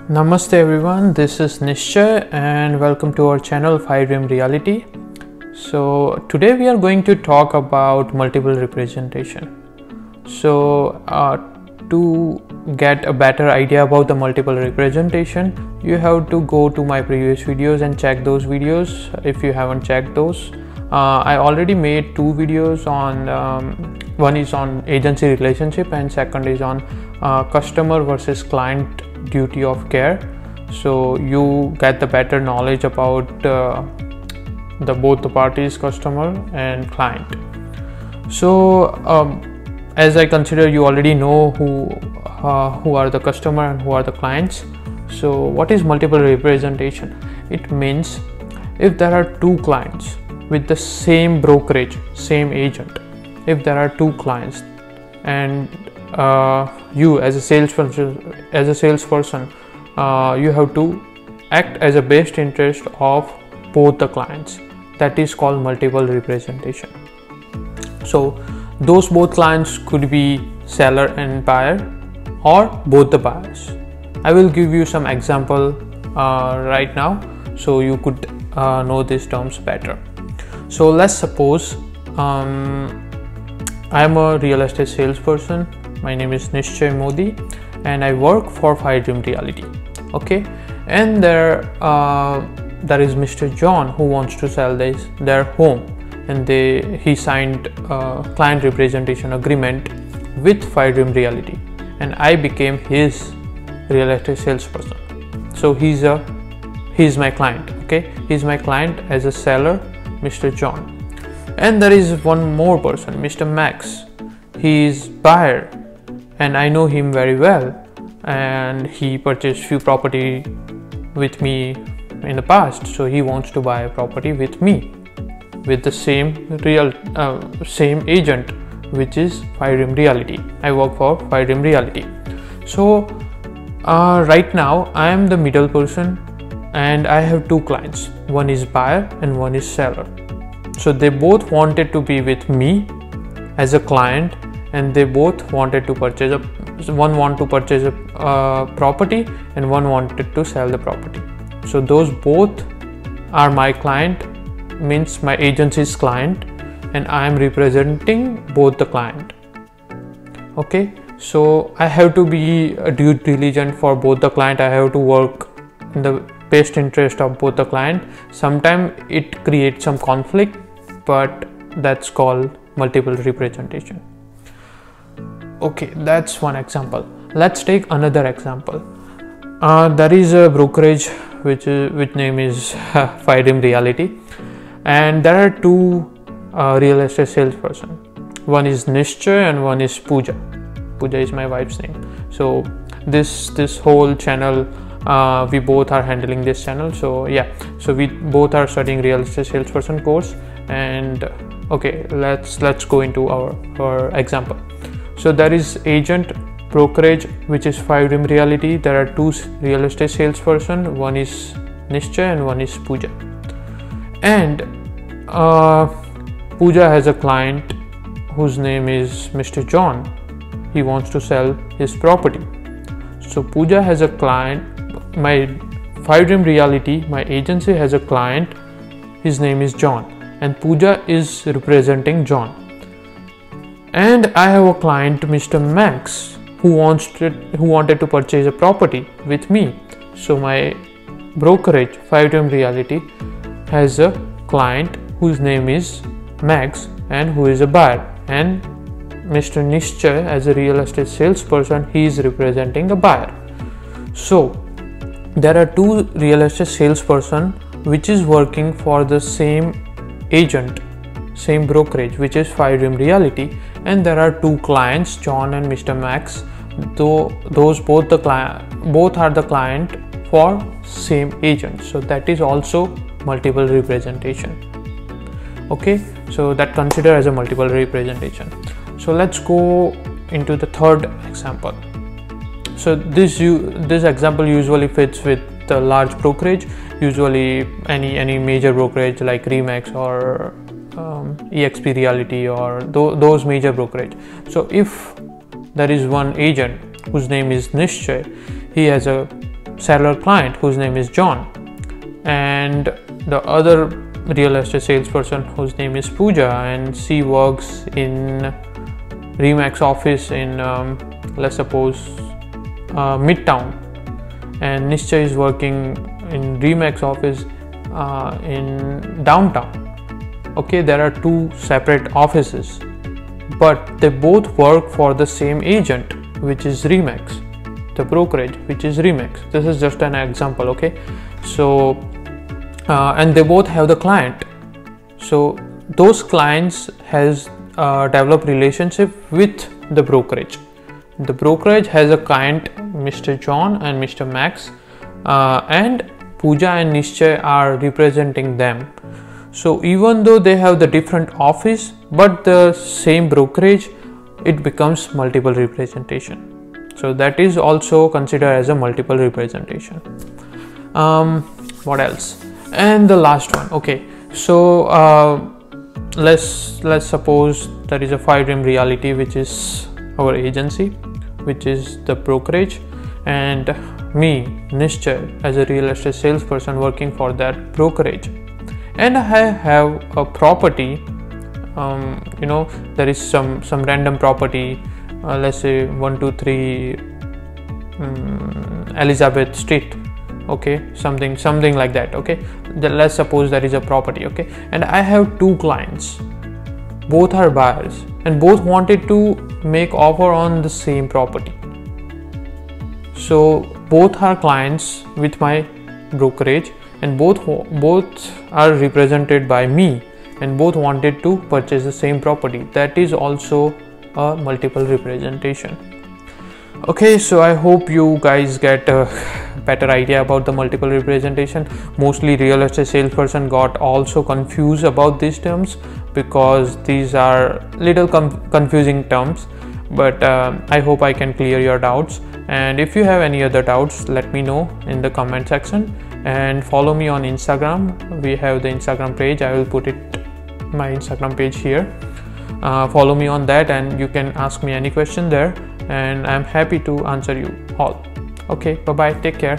Namaste everyone, this is Nishchay and welcome to our channel 5 Dream Reality. So today we are going to talk about multiple representation. So to get a better idea about the multiple representation, you have to go to my previous videos and check those videos if you haven't checked those. I already made two videos on one is on agency relationship and second is on customer versus client duty of care, so you get the better knowledge about both the parties, customer and client. So as I consider you already know who are the customer and who are the clients. So what is multiple representation? It means if there are two clients with the same brokerage, same agent, if there are two clients and you as a salesperson, you have to act as a best interest of both the clients. That is called multiple representation. So those both clients could be seller and buyer or both the buyers. I will give you some example right now so you could know these terms better. So let's suppose I am a real estate salesperson. My name is Nishchay Modi and I work for 5 Dream Reality. Okay, and there is Mr. John who wants to sell their home, and he signed a client representation agreement with 5 Dream Reality, and I became his real estate salesperson. So he's my client. Okay, he's my client as a seller, Mr. John. And there is one more person, Mr. Max. He is buyer and I know him very well, and he purchased few property with me in the past, so he wants to buy a property with me with the same agent, which is 5 Dream Reality. I work for 5 Dream Reality. So right now I am the middle person and I have two clients. One is buyer and one is seller. So they both wanted to be with me as a client, and they both wanted to purchase one wanted to purchase a property and one wanted to sell the property. So those both are my client, means my agency's client, and I am representing both the client. Okay, so I have to be a due diligent for both the client. I have to work in the best interest of both the client. Sometimes it creates some conflict, but that's called multiple representation. Okay, that's one example. Let's take another example. There is a brokerage which name is 5 Dream Reality, and there are two real estate salesperson. One is Nishchay and one is Pooja. Pooja is my wife's name. So this whole channel, we both are handling this channel. So yeah, so we both are studying real estate salesperson course. And okay, let's go into our example. So there is agent brokerage, which is 5 Dream Reality. There are two real estate salesperson. One is Nishchay and one is Pooja. And Pooja has a client whose name is Mr. John. He wants to sell his property. So Pooja has a client. My 5 Dream Reality, my agency has a client. His name is John, and Pooja is representing John. And I have a client, Mr. Max, who wanted to purchase a property with me. So my brokerage 5 Dream Reality has a client whose name is Max and who is a buyer, and Mr. Nishchay as a real estate salesperson, he is representing a buyer. So there are two real estate salesperson which is working for the same agent, same brokerage, which is 5 Dream Reality, and there are two clients, John and Mr. Max. Those both are the client for same agent. So that is also multiple representation. Okay, so that consider as a multiple representation. So let's go into the third example. So this example usually fits with the large brokerage, usually any major brokerage like Remax or EXP Realty or those major brokerage. So if there is one agent whose name is Nishchay, he has a seller client whose name is John, and the other real estate salesperson whose name is Pooja, and she works in Remax office in let's suppose Midtown, and Nishchay is working in Remax office in downtown. Okay, there are two separate offices, but they both work for the same agent, which is Remax, the brokerage, which is Remax. This is just an example. Okay, so and they both have the client, so those clients has developed relationship with the brokerage. The brokerage has a client, Mr. John and Mr. Max, and Pooja and Nishchay are representing them. So even though they have the different office but the same brokerage, it becomes multiple representation. So that is also considered as a multiple representation. What else? And the last one. Okay, so let's suppose there is a 5-Dream Realty, which is our agency, which is the brokerage, and me, Nishchay, as a real estate salesperson working for that brokerage. And I have a property, you know, there is some random property, let's say 123 Elizabeth Street. Okay, something like that. Okay, let's suppose there is a property. Okay, and I have two clients, both are buyers, and both wanted to make offer on the same property. So both are clients with my brokerage, and both are represented by me, and both wanted to purchase the same property. That is also a multiple representation. Okay, so I hope you guys get a better idea about the multiple representation. Mostly real estate salesperson got also confused about these terms because these are little confusing terms, but I hope I can clear your doubts. And if you have any other doubts, let me know in the comment section, and follow me on Instagram. We have the Instagram page. I will put my Instagram page here. Follow me on that, and you can ask me any question there, and I'm happy to answer you all. Okay, bye bye, take care.